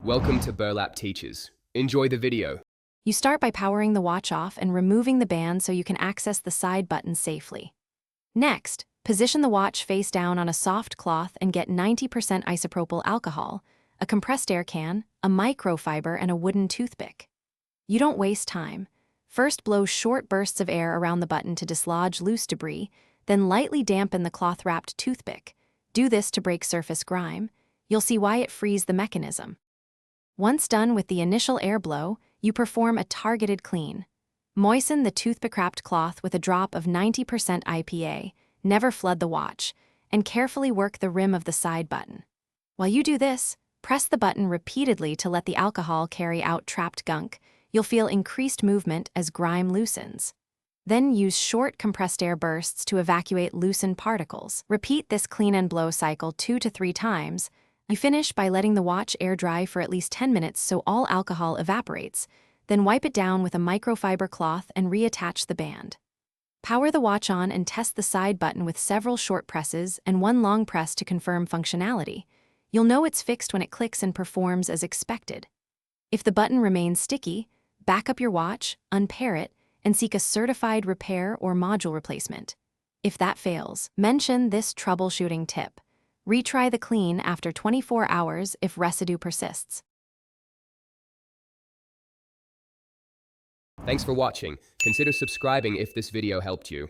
Welcome to Burlap Teachers. Enjoy the video. You start by powering the watch off and removing the band so you can access the side buttons safely. Next, position the watch face down on a soft cloth and get 90% isopropyl alcohol, a compressed air can, a microfiber, and a wooden toothpick. You don't waste time. First, blow short bursts of air around the button to dislodge loose debris, then lightly dampen the cloth-wrapped toothpick. Do this to break surface grime. You'll see why it frees the mechanism. Once done with the initial air blow, you perform a targeted clean. Moisten the toothpick-wrapped cloth with a drop of 90% IPA, never flood the watch, and carefully work the rim of the side button. While you do this, press the button repeatedly to let the alcohol carry out trapped gunk. You'll feel increased movement as grime loosens. Then use short compressed air bursts to evacuate loosened particles. Repeat this clean and blow cycle 2 to 3 times. You finish by letting the watch air dry for at least 10 minutes so all alcohol evaporates, then wipe it down with a microfiber cloth and reattach the band. Power the watch on and test the side button with several short presses and one long press to confirm functionality. You'll know it's fixed when it clicks and performs as expected. If the button remains sticky, back up your watch, unpair it, and seek a certified repair or module replacement. If that fails, mention this troubleshooting tip. Retry the clean after 24 hours if residue persists. Thanks for watching. Consider subscribing if this video helped you.